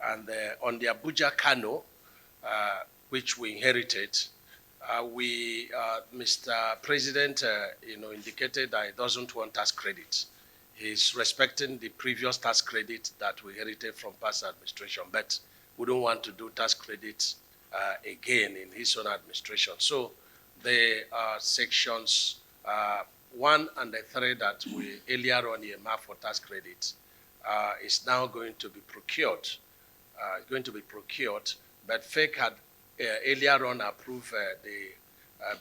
And on the Abuja Kano, which we inherited, Mr. President, indicated that he doesn't want tax credit. He's respecting the previous tax credit that we inherited from past administration, but we don't want to do tax credit again in his own administration. So the sections 1 and 3 that we earlier on earmarked for tax credit is now going to be procured. But FEC had earlier on approved the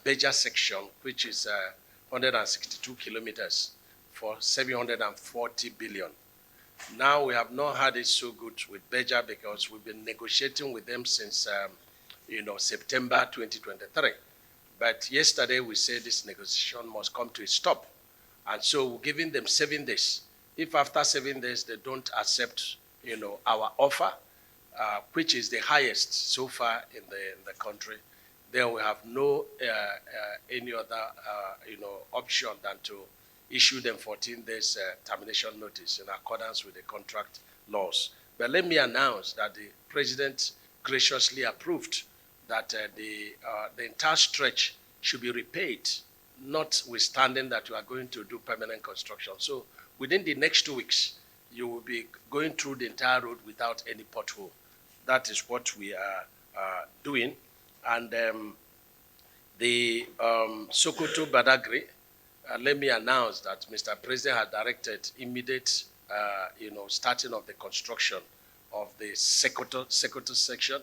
Beja section, which is 162 kilometers for 740 billion. Now we have not had it so good with Beja because we've been negotiating with them since September 2023. But yesterday we said this negotiation must come to a stop. And so we're giving them 7 days. If after 7 days they don't accept our offer, which is the highest so far in the country, then we have no any other option than to issue them 14 days termination notice in accordance with the contract laws. But let me announce that the President graciously approved that the entire stretch should be repaid, notwithstanding that we are going to do permanent construction. So within the next 2 weeks, you will be going through the entire road without any pothole. That is what we are doing. And the Sokoto Badagry, let me announce that Mr. President had directed immediate, starting of the construction of the Sokoto section,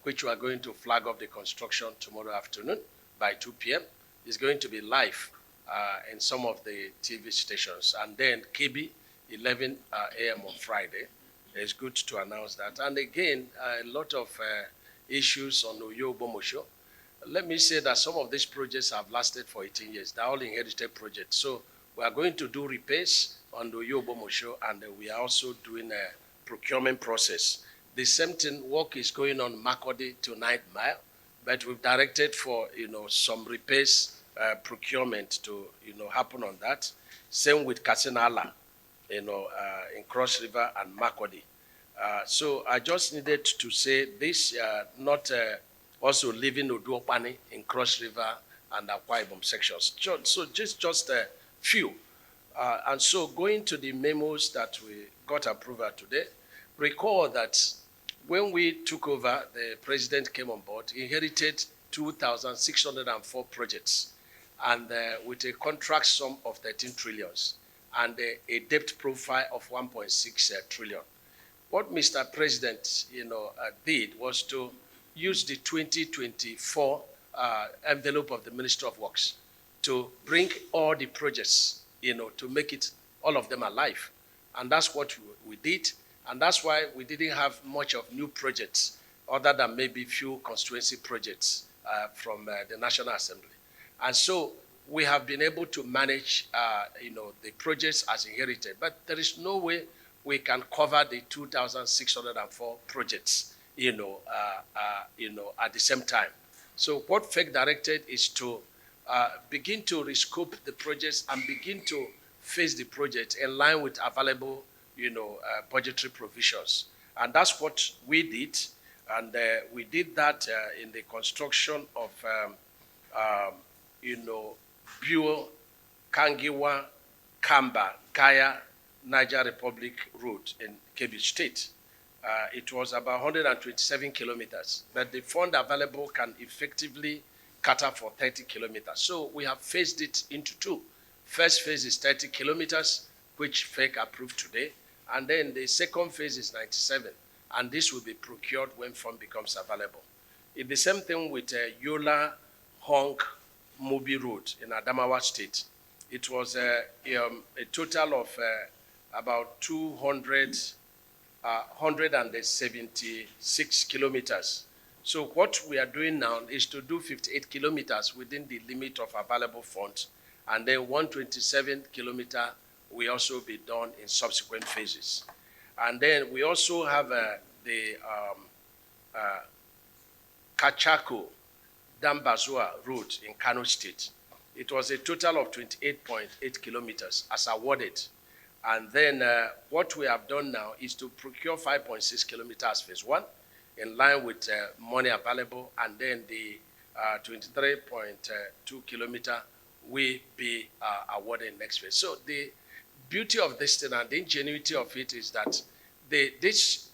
which we are going to flag off the construction tomorrow afternoon by 2 p.m. It's going to be live in some of the TV stations. And then KB, 11 a.m. on Friday. It's good to announce that. And again, a lot of issues on Oyo Bomosho. Let me say that some of these projects have lasted for 18 years. They're all inherited projects. So we are going to do repairs on the Oyo Bomosho, and we are also doing a procurement process. The same thing, work is going on Makodi to 9th Mile, but we've directed for, some repairs, procurement to, happen on that. Same with Kasinala, in Cross River and Makodi. So I just needed to say this, not also leaving Oduopani in Cross River and Akwa Ibom sections. So just a few. And so going to the memos that we got approval today, recall that when we took over, the president came on board, he inherited 2,604 projects, and with a contract sum of 13 trillions and a debt profile of 1.6 trillion. What Mr. President, did was to use the 2024 envelope of the Ministry of Works to bring all the projects, to make it, all of them alive. And that's what we did. And that's why we didn't have much of new projects other than maybe few constituency projects from the National Assembly. And so we have been able to manage, the projects as inherited. But there is no way we can cover the 2,604 projects, at the same time. So what FEC directed is to begin to rescope the projects and begin to phase the project in line with available, budgetary provisions. And that's what we did. And we did that in the construction of, Buo, Kangiwa, Kamba, Gaya, Niger Republic Road in Kebbi State. It was about 127 kilometers, but the fund available can effectively cater for 30 kilometers. So we have phased it into 2. First phase is 30 kilometers, which FEC approved today, and then the second phase is 97, and this will be procured when fund becomes available. It's the same thing with Yola Hong Mobi Road in Adamawa State. It was a total of about 176 kilometers. So what we are doing now is to do 58 kilometers within the limit of available funds, and then 127 kilometer will also be done in subsequent phases. And then we also have the Kachako Dambazua Road in Kano State. It was a total of 28.8 kilometers as awarded. And then what we have done now is to procure 5.6 kilometers phase one in line with money available, and then the 23.2 kilometer will be awarded next phase. So the beauty of this thing and the ingenuity of it is that this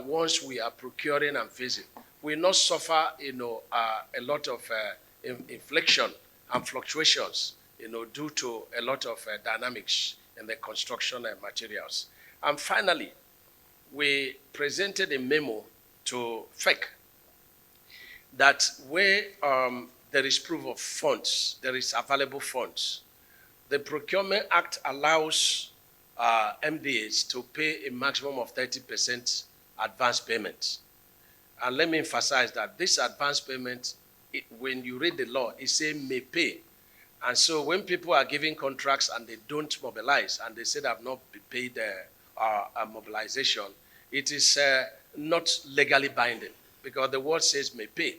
once we are procuring and phasing, we not suffer, a lot of inflation and fluctuations, due to a lot of dynamics in the construction materials. And finally, we presented a memo to FEC that where there is proof of funds, there is available funds. The Procurement Act allows MDAs to pay a maximum of 30% advance payment. And let me emphasize that this advance payment, when you read the law, it says may pay. And so when people are giving contracts and they don't mobilize and they say they have not been paid a mobilization, it is not legally binding because the word says may pay.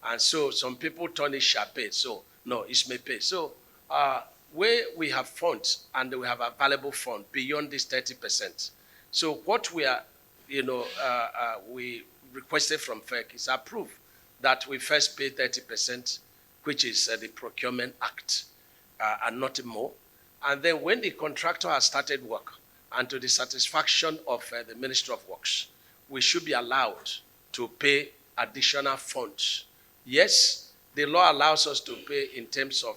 And so some people turn it shall pay. So no, it's may pay. So where we have funds and we have available fund beyond this 30%. So what we are, we requested from FEC is approved that we first pay 30%, which is the Procurement Act, and not more. And then when the contractor has started work, and to the satisfaction of the Ministry of Works, we should be allowed to pay additional funds. Yes, the law allows us to pay in terms of,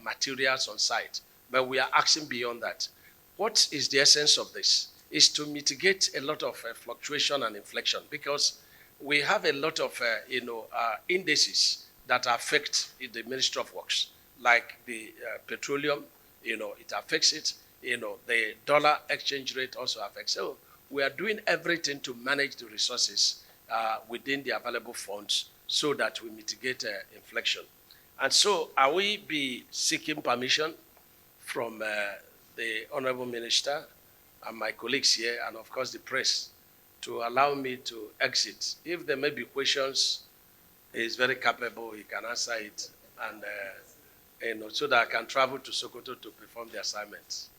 materials on site, but we are asking beyond that. What is the essence of this? Is to mitigate a lot of fluctuation and inflation, because we have a lot of, indices that affect the Ministry of Works, like the petroleum, it affects it, the dollar exchange rate also affects. So we are doing everything to manage the resources within the available funds so that we mitigate inflation. And so are we be seeking permission from the Honorable Minister and my colleagues here, and of course the press, to allow me to exit. If there may be questions, he is very capable, he can answer it, and so that I can travel to Sokoto to perform the assignments.